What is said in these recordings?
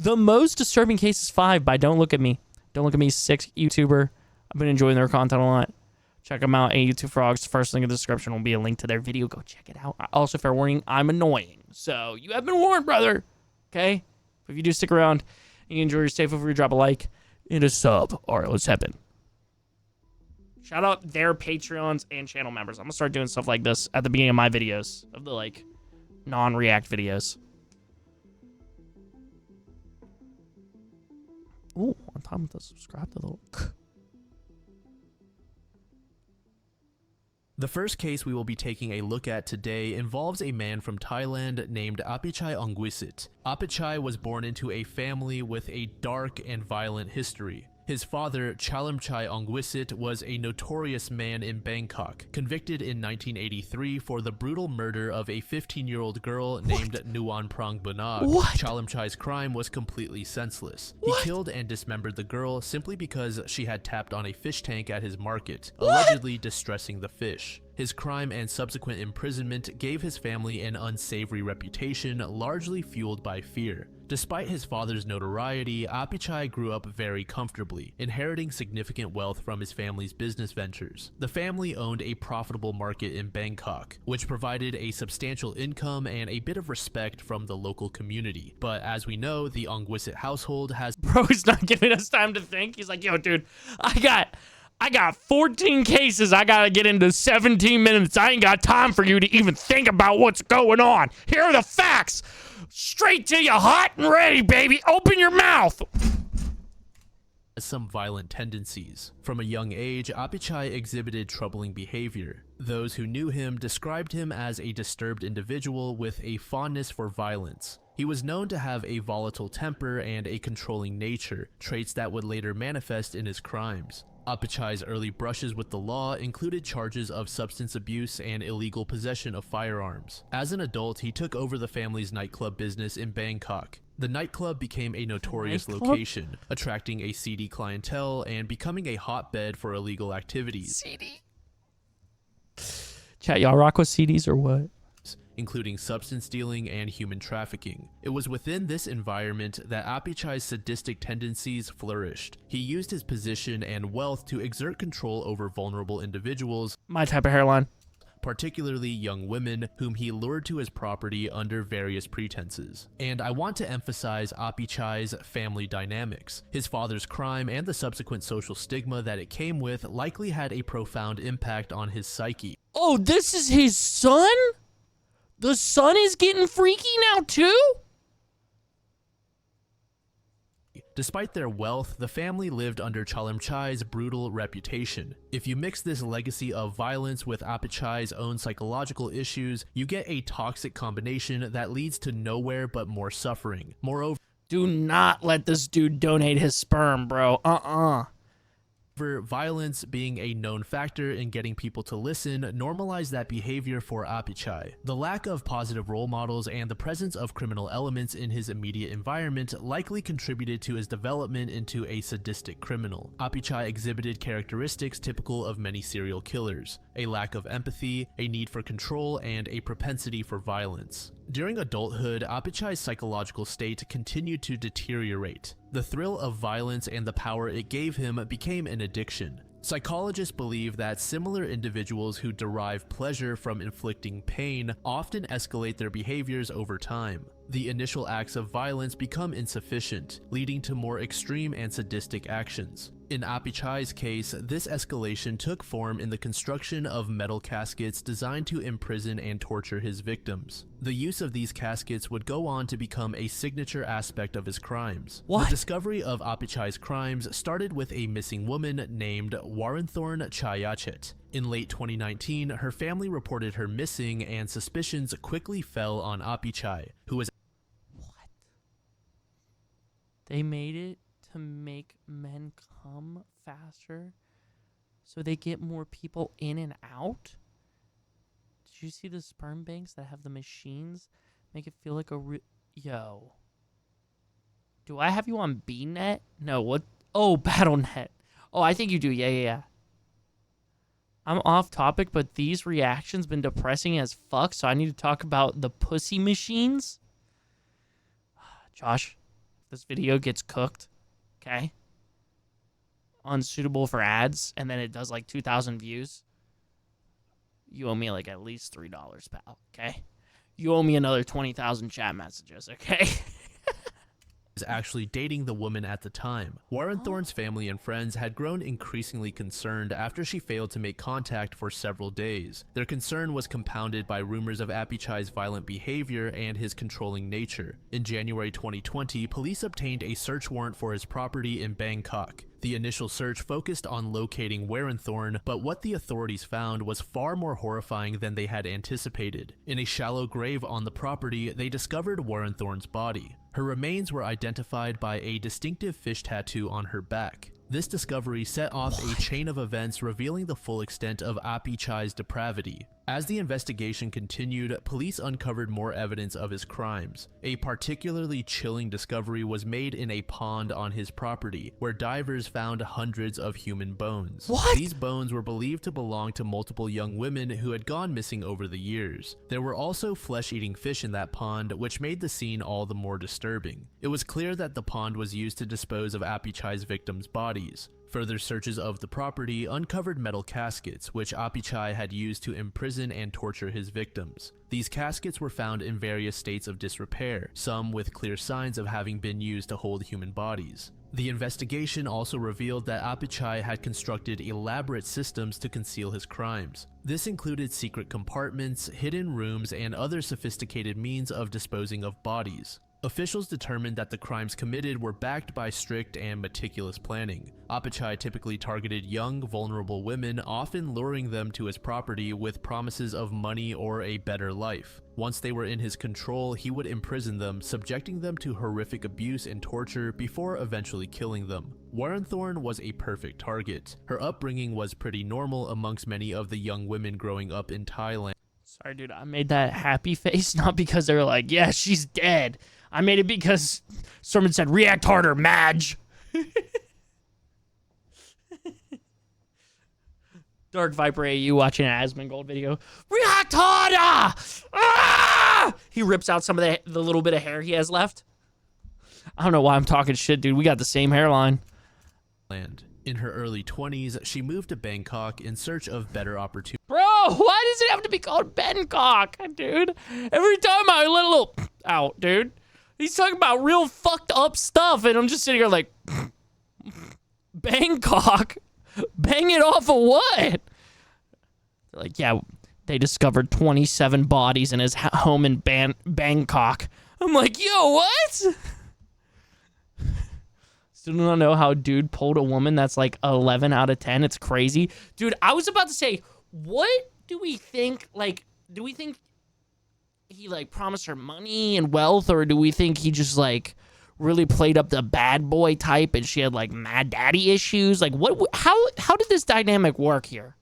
The most disturbing case is 5 by Don't Look at Me. Don't Look at Me, 6 YouTuber. I've been enjoying their content a lot. Check them out. YouTube Frogs. First link in the description will be a link to their video. Go check it out. Also, fair warning, I'm annoying. So you have been warned, brother. Okay? If you do stick around and you enjoy your stay, feel free to drop a like and a sub. All right, let's happen. Shout out their Patreons and channel members. I'm going to start doing stuff like this at the beginning of my videos, of the, like, non-react videos. Ooh, on top of the subscribe to the... The first case we will be taking a look at today involves a man from Thailand named Apichai Ongwisit. Apichai was born into a family with a dark and violent history. His father, Chalamchai Ongwisit, was a notorious man in Bangkok, convicted in 1983 for the brutal murder of a 15-year-old girl named Nuan Prang Bunag. Chalamchai's crime was completely senseless. He killed and dismembered the girl simply because she had tapped on a fish tank at his market, allegedly distressing the fish. His crime and subsequent imprisonment gave his family an unsavory reputation, largely fueled by fear. Despite his father's notoriety, Apichai grew up very comfortably, inheriting significant wealth from his family's business ventures. The family owned a profitable market in Bangkok, which provided a substantial income and a bit of respect from the local community. But as we know, the Ongwisit household has— Bro, he's not giving us time to think. He's like, yo, dude, I got 14 cases I gotta get into 17 minutes. I ain't got time for you to even think about what's going on. Here are the facts. Straight to you, hot and ready, baby. Open your mouth. Some violent tendencies. From a young age, Apichai exhibited troubling behavior. Those who knew him described him as a disturbed individual with a fondness for violence. He was known to have a volatile temper and a controlling nature, traits that would later manifest in his crimes. Apichai's early brushes with the law included charges of substance abuse and illegal possession of firearms. As an adult, he took over the family's nightclub business in Bangkok. The nightclub became a notorious location, attracting a seedy clientele and becoming a hotbed for illegal activities. CD. Chat, y'all rock with CDs or what? Including substance dealing and human trafficking. It was within this environment that Apichai's sadistic tendencies flourished. He used his position and wealth to exert control over vulnerable individuals, My type of hairline. particularly young women, whom he lured to his property under various pretenses. And I want to emphasize Apichai's family dynamics. His father's crime and the subsequent social stigma that it came with likely had a profound impact on his psyche. Oh, this is his son? The son is getting freaky now too? Despite their wealth, the family lived under Chalamchai's brutal reputation. If you mix this legacy of violence with Apichai's own psychological issues, you get a toxic combination that leads to nowhere but more suffering. Moreover, Do not let this dude donate his sperm, bro. violence being a known factor in getting people to listen normalized that behavior for Apichai. The lack of positive role models and the presence of criminal elements in his immediate environment likely contributed to his development into a sadistic criminal. Apichai exhibited characteristics typical of many serial killers: a lack of empathy, a need for control, and a propensity for violence. During adulthood, Apichai's psychological state continued to deteriorate. The thrill of violence and the power it gave him became an addiction. Psychologists believe that similar individuals who derive pleasure from inflicting pain often escalate their behaviors over time. The initial acts of violence become insufficient, leading to more extreme and sadistic actions. In Apichai's case, this escalation took form in the construction of metal caskets designed to imprison and torture his victims. The use of these caskets would go on to become a signature aspect of his crimes. What? The discovery of Apichai's crimes started with a missing woman named Waranthorn Chayachet. In late 2019, her family reported her missing, and suspicions quickly fell on Apichai, who was— They made it to make men come faster so they get more people in and out? Did you see the sperm banks that have the machines make it feel like Yo. Do I have you on BNet? No, what? Oh, BattleNet. Oh, I think you do. Yeah. I'm off topic, but these reactions been depressing as fuck, so I need to talk about the pussy machines. Josh, this video gets cooked, okay, unsuitable for ads, and then it does like 2,000 views, you owe me like at least $3, pal, okay? You owe me another 20,000 chat messages, okay? Was actually dating the woman at the time. Warren Thorne's family and friends had grown increasingly concerned after she failed to make contact for several days. Their concern was compounded by rumors of Apichai's violent behavior and his controlling nature. In January 2020, police obtained a search warrant for his property in Bangkok. The initial search focused on locating Thorne, but what the authorities found was far more horrifying than they had anticipated. In a shallow grave on the property, they discovered Thorne's body. Her remains were identified by a distinctive fish tattoo on her back. This discovery set off a chain of events revealing the full extent of Apichai's depravity. As the investigation continued, police uncovered more evidence of his crimes. A particularly chilling discovery was made in a pond on his property, where divers found hundreds of human bones. What? These bones were believed to belong to multiple young women who had gone missing over the years. There were also flesh-eating fish in that pond, which made the scene all the more disturbing. It was clear that the pond was used to dispose of Apichai's victims' bodies. Further searches of the property uncovered metal caskets, which Apichai had used to imprison and torture his victims. These caskets were found in various states of disrepair, some with clear signs of having been used to hold human bodies. The investigation also revealed that Apichai had constructed elaborate systems to conceal his crimes. This included secret compartments, hidden rooms, and other sophisticated means of disposing of bodies. Officials determined that the crimes committed were backed by strict and meticulous planning. Apichai typically targeted young, vulnerable women, often luring them to his property with promises of money or a better life. Once they were in his control, he would imprison them, subjecting them to horrific abuse and torture before eventually killing them. Thorne was a perfect target. Her upbringing was pretty normal amongst many of the young women growing up in Thailand. Sorry, dude, I made that happy face, not because they were like, yeah, she's dead. I made it because Sermon said, react harder, Madge. Dark Viper AU watching an Asmongold video. React harder! Ah! He rips out some of the little bit of hair he has left. I don't know why I'm talking shit, dude. We got the same hairline. In her early 20s, she moved to Bangkok in search of better opportunities. Bro, why does it have to be called Bangkok, dude? Every time I let a little out, dude. He's talking about real fucked up stuff, and I'm just sitting here like, Bangkok? Bang it off of what? They're like, yeah, they discovered 27 bodies in his home in Bangkok. I'm like, yo, what? Still don't know how dude pulled a woman that's like 11 out of 10. It's crazy. Dude, I was about to say, what do we think, like, do we think he, like, promised her money and wealth, or do we think he just, like, really played up the bad boy type and she had, like, mad daddy issues? Like, how did this dynamic work here?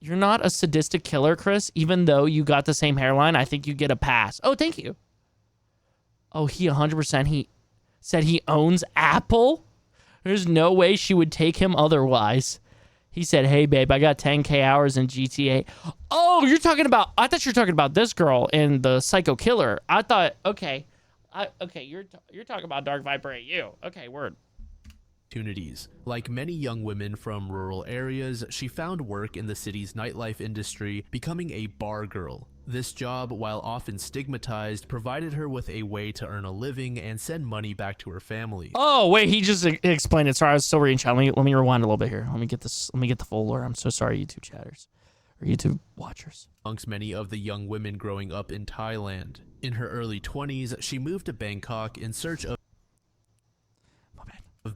You're not a sadistic killer, Chris, even though you got the same hairline. I think you get a pass. Oh, thank you. Oh, he 100%, he said he owns Apple? There's no way she would take him otherwise. He said, hey, babe, I got 10K hours in GTA. Oh, you're talking about, I thought you were talking about this girl in the Psycho Killer. I thought, okay. Okay, you're talking about Dark Viper AU. Okay, word. Opportunities. Like many young women from rural areas, she found work in the city's nightlife industry, becoming a bar girl. This job, while often stigmatized, provided her with a way to earn a living and send money back to her family. Oh, wait, he just explained it. Sorry, I was still reading chat. Let me rewind a little bit here. Let me get the full lore. I'm so sorry, YouTube chatters. Or YouTube watchers. Amongst many of the young women growing up in Thailand. In her early 20s, she moved to Bangkok in search of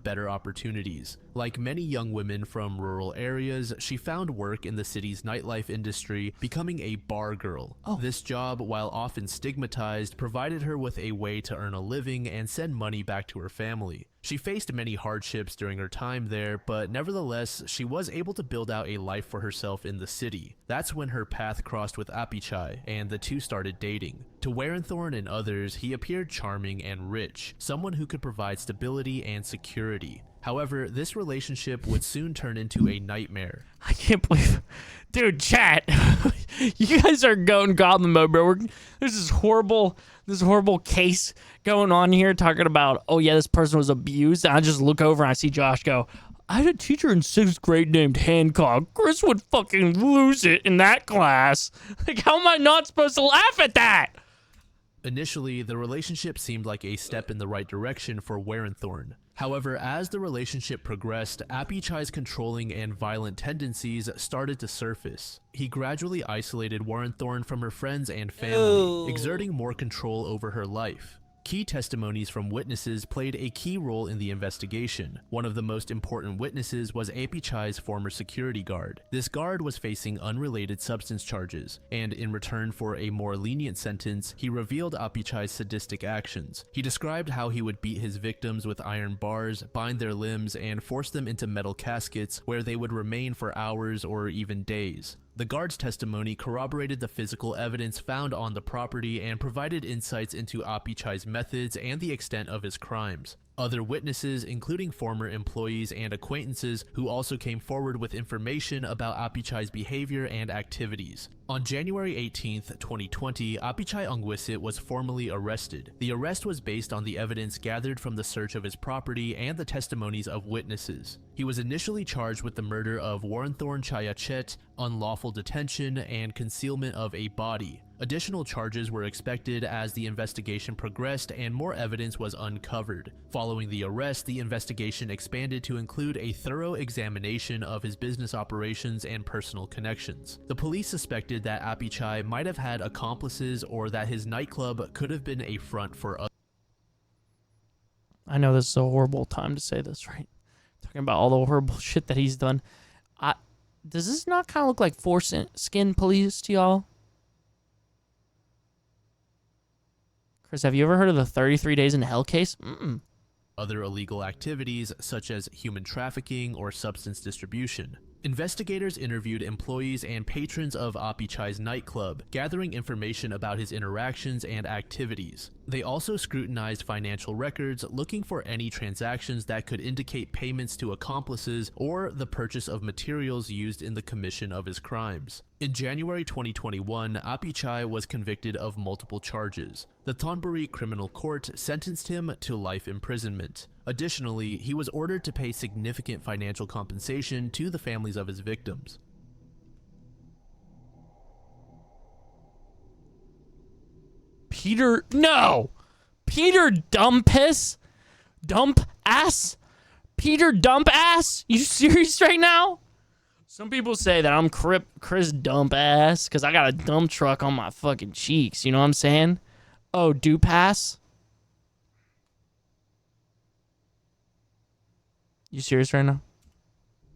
better opportunities. Like many young women from rural areas, she found work in the city's nightlife industry, becoming a bar girl. Oh. This job, while often stigmatized, provided her with a way to earn a living and send money back to her family. She faced many hardships during her time there, but nevertheless, she was able to build out a life for herself in the city. That's when her path crossed with Apichai, and the two started dating. To Thorne and others, he appeared charming and rich, someone who could provide stability and security. However, this relationship would soon turn into a nightmare. I can't believe... Dude, chat. You guys are going goblin mode, bro. There's this horrible case going on here talking about, oh yeah, this person was abused. And I just look over and I see Josh go, I had a teacher in 6th grade named Hancock. Chris would fucking lose it in that class. Like, how am I not supposed to laugh at that? Initially, the relationship seemed like a step in the right direction for Warenthorn. However, as the relationship progressed, Apichai's controlling and violent tendencies started to surface. He gradually isolated Warenthorn from her friends and family, exerting more control over her life. Key testimonies from witnesses played a key role in the investigation. One of the most important witnesses was Apichai's former security guard. This guard was facing unrelated substance charges, and in return for a more lenient sentence, he revealed Apichai's sadistic actions. He described how he would beat his victims with iron bars, bind their limbs, and force them into metal caskets where they would remain for hours or even days. The guard's testimony corroborated the physical evidence found on the property and provided insights into Apichai's methods and the extent of his crimes. Other witnesses, including former employees and acquaintances, who also came forward with information about Apichai's behavior and activities. On January 18, 2020, Apichai Ongwisit was formally arrested. The arrest was based on the evidence gathered from the search of his property and the testimonies of witnesses. He was initially charged with the murder of Warenthorn Chayachet, unlawful detention, and concealment of a body. Additional charges were expected as the investigation progressed and more evidence was uncovered. Following the arrest, the investigation expanded to include a thorough examination of his business operations and personal connections. The police suspected that Apichai might have had accomplices or that his nightclub could have been a front for others. I know this is a horrible time to say this, right? Talking about all the horrible shit that he's done. Does this not kind of look like foreskin police to y'all? Chris, have you ever heard of the 33 Days in Hell case? Other illegal activities such as human trafficking or substance distribution. Investigators interviewed employees and patrons of Apichai's nightclub, gathering information about his interactions and activities. They also scrutinized financial records, looking for any transactions that could indicate payments to accomplices or the purchase of materials used in the commission of his crimes. In January 2021, Apichai was convicted of multiple charges. The Thonburi Criminal Court sentenced him to life imprisonment. Additionally, he was ordered to pay significant financial compensation to the families of his victims. Peter Dump-ass? Peter Dump-ass? You serious right now? Some people say that I'm Chris Dump-ass because I got a dump truck on my fucking cheeks. You know what I'm saying? Oh, Dupass? You serious right now?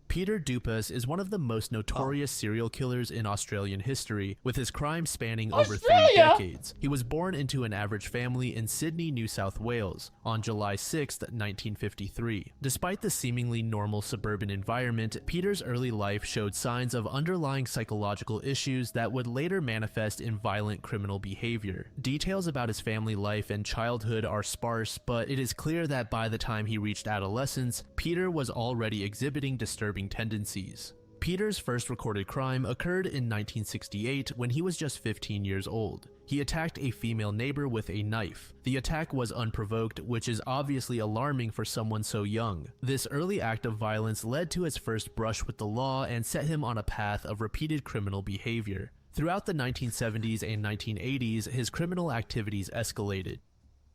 Peter Dupas is one of the most notorious serial killers in Australian history, with his crimes spanning over 3 decades. He was born into an average family in Sydney, New South Wales, on July 6, 1953. Despite the seemingly normal suburban environment, Peter's early life showed signs of underlying psychological issues that would later manifest in violent criminal behavior. Details about his family life and childhood are sparse, but it is clear that by the time he reached adolescence, Peter was already exhibiting disturbing tendencies. Peter's first recorded crime occurred in 1968 when he was just 15 years old. He attacked a female neighbor with a knife. The attack was unprovoked, which is obviously alarming for someone so young. This early act of violence led to his first brush with the law and set him on a path of repeated criminal behavior. Throughout the 1970s and 1980s, his criminal activities escalated.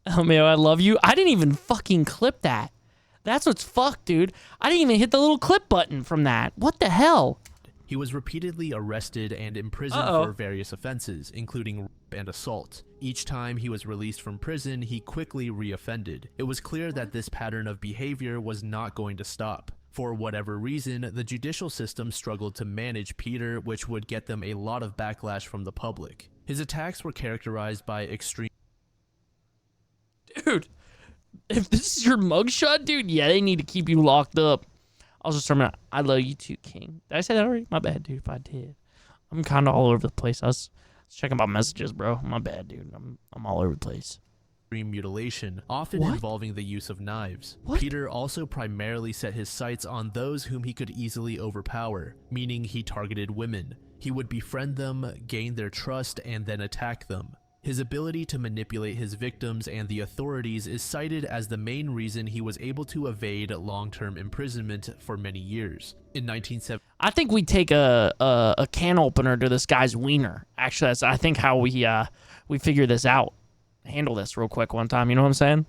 Oh man, I love you. I didn't even fucking clip that. That's what's fucked, dude. I didn't even hit the little clip button from that. What the hell? He was repeatedly arrested and imprisoned for various offenses, including rape and assault. Each time he was released from prison, he quickly reoffended. It was clear that this pattern of behavior was not going to stop. For whatever reason, the judicial system struggled to manage Peter, which would get them a lot of backlash from the public. His attacks were characterized by extreme... Dude, if this is your mugshot, dude, yeah, they need to keep you locked up. I'll just remember, I love you too, King. Did I say that already? My bad, dude, if I did. I'm kind of all over the place. I was checking my messages, bro. My bad, dude. I'm all over the place. Mutilation, often involving the use of knives. Peter also primarily set his sights on those whom he could easily overpower, meaning he targeted women. He would befriend them, gain their trust, and then attack them. His ability to manipulate his victims and the authorities is cited as the main reason he was able to evade long-term imprisonment for many years. In 1970, I think we take a can opener to this guy's wiener. Actually, that's I think how we figure this out. Handle this real quick one time. You know what I'm saying?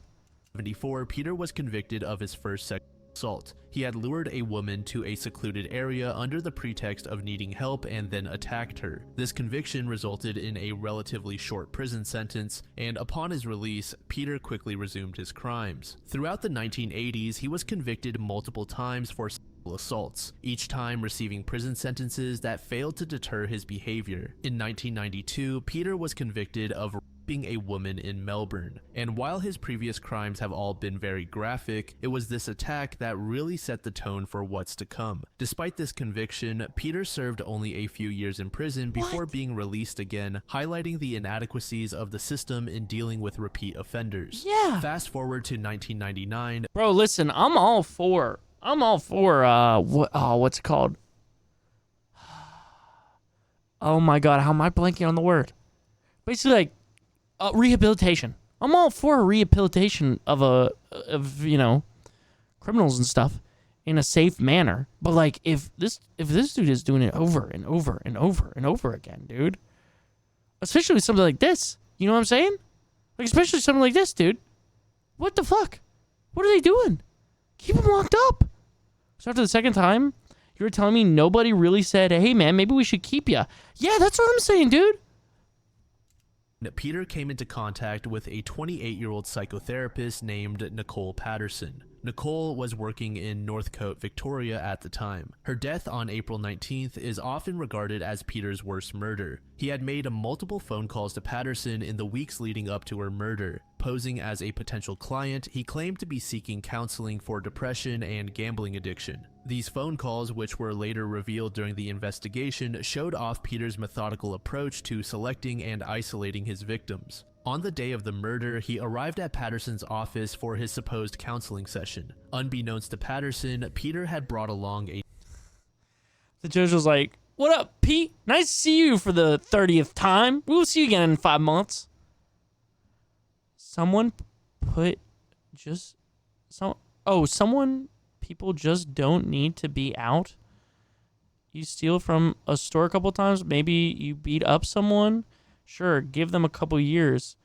1974, Peter was convicted of his first sexual assault. He had lured a woman to a secluded area under the pretext of needing help and then attacked her. This conviction resulted in a relatively short prison sentence, and upon his release, Peter quickly resumed his crimes. Throughout the 1980s, he was convicted multiple times for sexual assaults, each time receiving prison sentences that failed to deter his behavior. In 1992, Peter was convicted of raping a woman in Melbourne, and while his previous crimes have all been very graphic, it was this attack that really set the tone for what's to come. Despite this conviction, Peter served only a few years in prison before being released again, highlighting the inadequacies of the system in dealing with repeat offenders. Yeah. Fast forward to 1999. Bro, listen, I'm all for what's it called? Oh my god, how am I blanking on the word? Basically, like rehabilitation. I'm all for rehabilitation of criminals and stuff in a safe manner. But like, if this dude is doing it over and over and over and over again, dude, especially with something like this, you know what I'm saying? Like, especially something like this, dude. What the fuck? What are they doing? Keep him locked up. So after the second time, you were telling me nobody really said, hey man, maybe we should keep you. Yeah, that's what I'm saying, dude. Peter came into contact with a 28-year-old psychotherapist named Nicole Patterson. Nicole was working in Northcote, Victoria at the time. Her death on April 19th is often regarded as Peter's worst murder. He had made multiple phone calls to Patterson in the weeks leading up to her murder. Posing as a potential client, he claimed to be seeking counseling for depression and gambling addiction. These phone calls, which were later revealed during the investigation, showed off Peter's methodical approach to selecting and isolating his victims. On the day of the murder, he arrived at Patterson's office for his supposed counseling session. Unbeknownst to Patterson, Peter had brought along a... The judge was like, what up, Pete? Nice to see you for the 30th time. We'll see you again in 5 months. People just don't need to be out. You steal from a store a couple times. Maybe you beat up someone. Sure, give them a couple years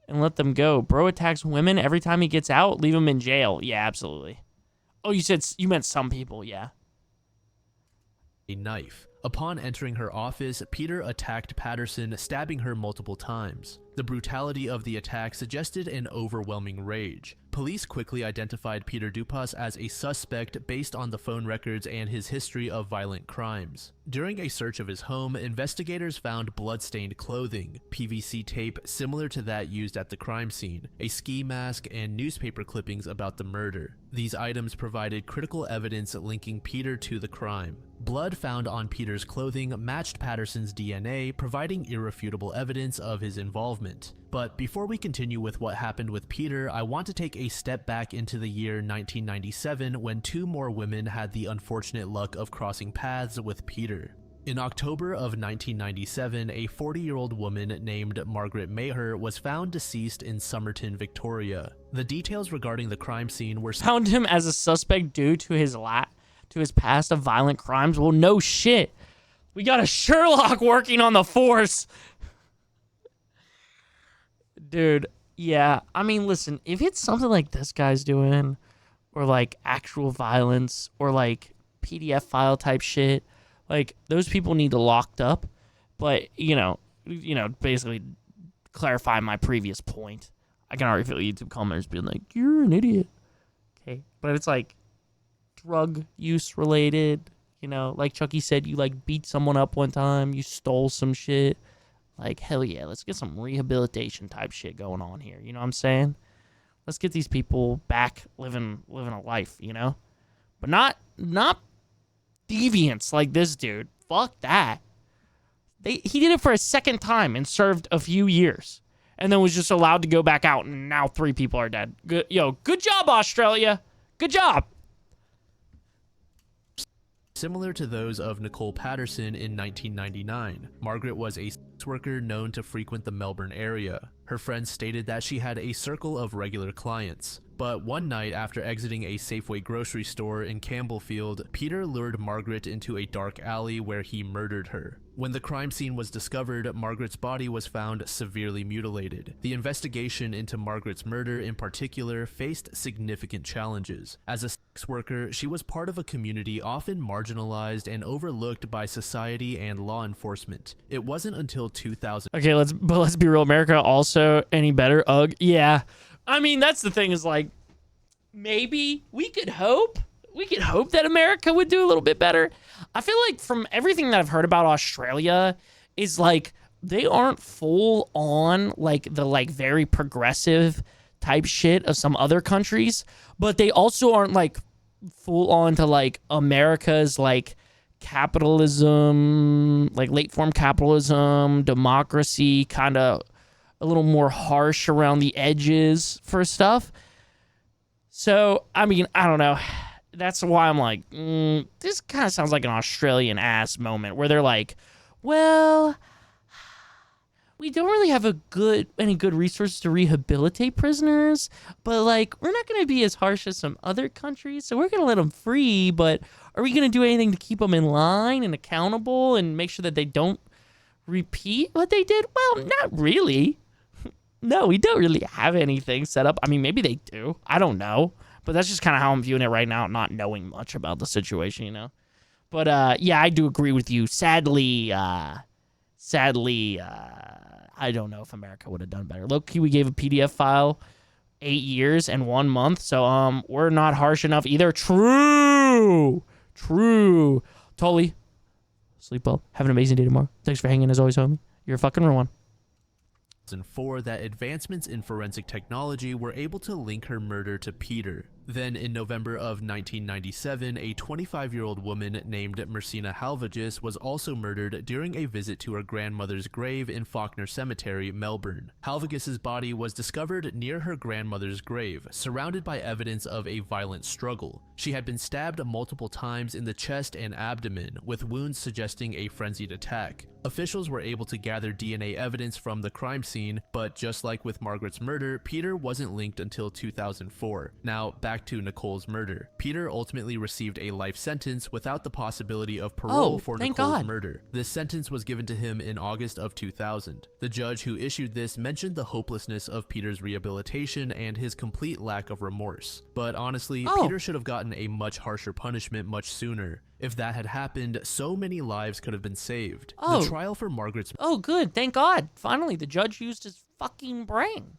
and let them go. Bro attacks women every time he gets out. Leave him in jail. Yeah, absolutely. Oh, you meant some people. Yeah. A knife. Upon entering her office, Peter attacked Patterson, stabbing her multiple times. The brutality of the attack suggested an overwhelming rage. Police quickly identified Peter Dupas as a suspect based on the phone records and his history of violent crimes. During a search of his home, investigators found blood-stained clothing, PVC tape similar to that used at the crime scene, a ski mask, and newspaper clippings about the murder. These items provided critical evidence linking Peter to the crime. Blood found on Peter's clothing matched Patterson's DNA, providing irrefutable evidence of his involvement. But before we continue with what happened with Peter, I want to take a step back into the year 1997 when 2 more women had the unfortunate luck of crossing paths with Peter. In October of 1997, a 40-year-old woman named Margaret Maher was found deceased in Somerton, Victoria. The details regarding the crime scene were found him as a suspect due to his past of violent crimes. Well, no shit. We got a Sherlock working on the force. Dude, yeah. I mean, listen, if it's something like this guy's doing, or like actual violence, or like PDF file type shit, like those people need to locked up. But, basically clarify my previous point. I can already feel YouTube commenters being like, you're an idiot. Okay. But if it's like drug use related, like Chucky said, you like beat someone up one time, you stole some shit. Like, hell yeah, let's get some rehabilitation type shit going on here. You know what I'm saying? Let's get these people back living a life, But not deviants like this dude. Fuck that. He did it for a second time and served a few years. And then was just allowed to go back out, and now 3 people are dead. Good job, Australia. Good job. similar to those of Nicole Patterson in 1999. Margaret was a sex worker known to frequent the Melbourne area. Her friends stated that she had a circle of regular clients. But one night after exiting a Safeway grocery store in Campbellfield, Peter lured Margaret into a dark alley where he murdered her. When the crime scene was discovered, Margaret's body was found severely mutilated. The investigation into Margaret's murder in particular faced significant challenges. As a sex worker, she was part of a community often marginalized and overlooked by society and law enforcement. It wasn't until 2000. Okay, let's be real. America also any better? Ugh. Yeah. I mean, that's the thing is like, maybe we could hope that America would do a little bit better. I feel like from everything that I've heard about Australia is like, they aren't full on like the like very progressive type shit of some other countries, but they also aren't like full on to like America's like capitalism, like late form capitalism, democracy, kind of a little more harsh around the edges for stuff. So, I mean, I don't know. That's why I'm like, this kind of sounds like an Australian ass moment where they're like, well, we don't really have any good resources to rehabilitate prisoners, but like, we're not going to be as harsh as some other countries, so we're going to let them free, but are we going to do anything to keep them in line and accountable and make sure that they don't repeat what they did? Well, not really. No, we don't really have anything set up. I mean, maybe they do. I don't know. But that's just kind of how I'm viewing it right now, not knowing much about the situation, you know? But, yeah, I do agree with you. Sadly, I don't know if America would have done better. Low-key, we gave a PDF file 8 years and 1 month, so we're not harsh enough either. True. Totally. Sleep well. Have an amazing day tomorrow. Thanks for hanging as always, homie. You're a fucking real one. 2004 that advancements in forensic technology were able to link her murder to Peter. Then in November of 1997, a 25-year-old woman named Mersina Halvages was also murdered during a visit to her grandmother's grave in Faulkner Cemetery, Melbourne. Halvages' body was discovered near her grandmother's grave, surrounded by evidence of a violent struggle. She had been stabbed multiple times in the chest and abdomen, with wounds suggesting a frenzied attack. Officials were able to gather DNA evidence from the crime scene, but just like with Margaret's murder, Peter wasn't linked until 2004. Now, back to Nicole's murder. Peter ultimately received a life sentence without the possibility of parole for Nicole's murder. This sentence was given to him in August of 2000. The judge who issued this mentioned the hopelessness of Peter's rehabilitation and his complete lack of remorse. But honestly, Peter should have gotten a much harsher punishment much sooner. If that had happened, so many lives could have been saved. The trial for Margaret's good. Thank God. Finally, the judge used his fucking brain.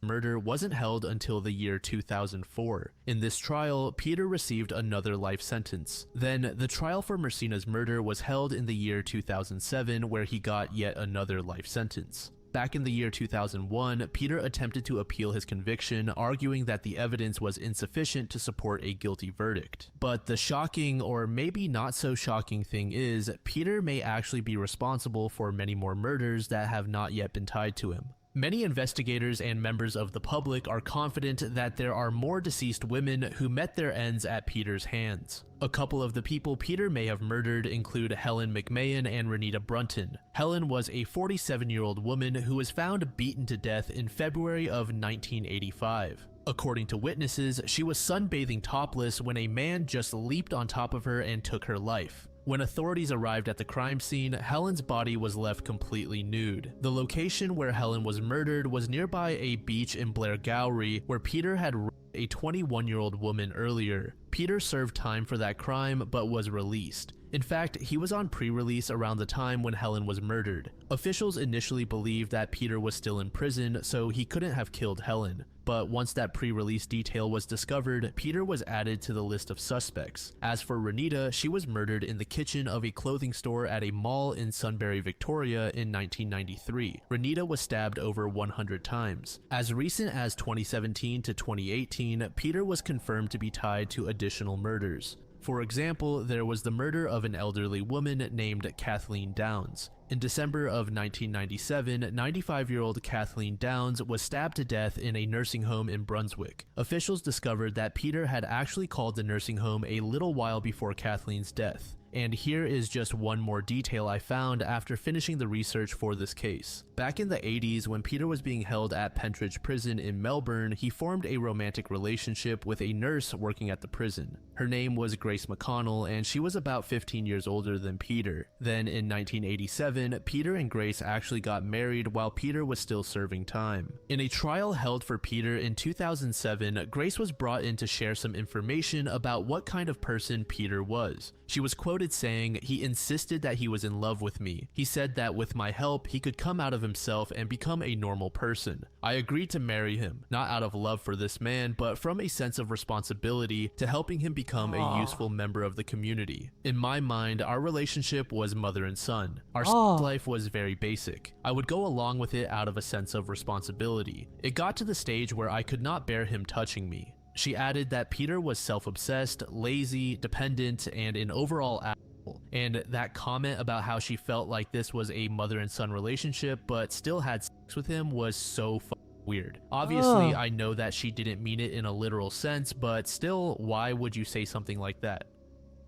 Murder wasn't held until the year 2004. In this trial, Peter received another life sentence. Then, the trial for Mersina's murder was held in the year 2007, where he got yet another life sentence. Back in the year 2001, Peter attempted to appeal his conviction, arguing that the evidence was insufficient to support a guilty verdict. But the shocking, or maybe not so shocking thing is, Peter may actually be responsible for many more murders that have not yet been tied to him. Many investigators and members of the public are confident that there are more deceased women who met their ends at Peter's hands. A couple of the people Peter may have murdered include Helen McMahon and Renita Brunton. Helen was a 47-year-old woman who was found beaten to death in February of 1985. According to witnesses, she was sunbathing topless when a man just leaped on top of her and took her life. When authorities arrived at the crime scene, Helen's body was left completely nude. The location where Helen was murdered was nearby a beach in Blairgowrie where Peter had raped a 21-year-old woman earlier. Peter served time for that crime but was released. In fact, he was on pre-release around the time when Helen was murdered. Officials initially believed that Peter was still in prison, so he couldn't have killed Helen. But once that pre-release detail was discovered, Peter was added to the list of suspects. As for Renita, she was murdered in the kitchen of a clothing store at a mall in Sunbury, Victoria in 1993. Renita was stabbed over 100 times. As recent as 2017 to 2018, Peter was confirmed to be tied to additional murders. For example, there was the murder of an elderly woman named Kathleen Downs. In December of 1997, 95-year-old Kathleen Downs was stabbed to death in a nursing home in Brunswick. Officials discovered that Peter had actually called the nursing home a little while before Kathleen's death. And here is just one more detail I found after finishing the research for this case. Back in the 80s, when Peter was being held at Pentridge Prison in Melbourne, he formed a romantic relationship with a nurse working at the prison. Her name was Grace McConnell, and she was about 15 years older than Peter. Then in 1987, Peter and Grace actually got married while Peter was still serving time. In a trial held for Peter in 2007, Grace was brought in to share some information about what kind of person Peter was. She was quoted saying, "He insisted that he was in love with me. He said that with my help, he could come out of himself and become a normal person. I agreed to marry him, not out of love for this man, but from a sense of responsibility to helping him become a useful member of the community. In my mind, our relationship was mother and son. Our sex life was very basic. I would go along with it out of a sense of responsibility. It got to the stage where I could not bear him touching me." She added that Peter was self-obsessed, lazy, dependent, and an overall asshole. And that comment about how she felt like this was a mother and son relationship but still had sex with him was so weird. Obviously, I know that she didn't mean it in a literal sense, but still, why would you say something like that?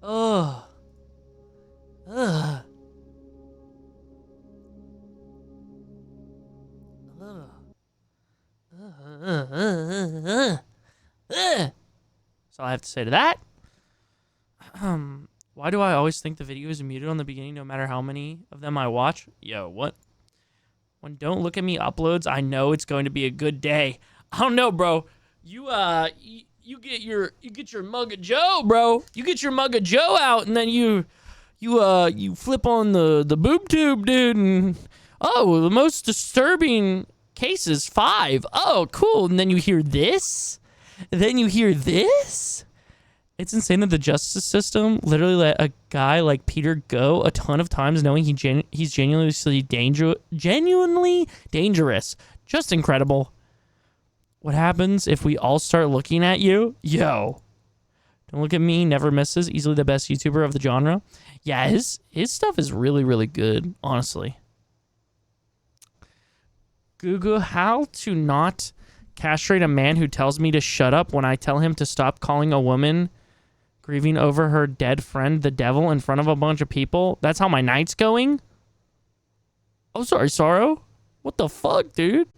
Ugh. Ugh. That's all I have to say to that. Why do I always think the video is muted on the beginning no matter how many of them I watch? Yo, what? When Don't Look at Me uploads, I know it's going to be a good day. I don't know, bro. You get your mug of Joe, bro. You get your mug of Joe out, and then you flip on the boob tube, dude, and the most disturbing cases 5. Oh, cool. And then you hear this. It's insane that the justice system literally let a guy like Peter go a ton of times knowing he's genuinely dangerous. Just incredible. What happens if we all start looking at you? Yo. Don't Look at Me never misses. Easily the best YouTuber of the genre. Yeah, his stuff is really, really good, honestly. Google how to not castrate a man who tells me to shut up when I tell him to stop calling a woman grieving over her dead friend the devil in front of a bunch of people. That's how my night's going? Oh, sorry, Sorrow. What the fuck, dude?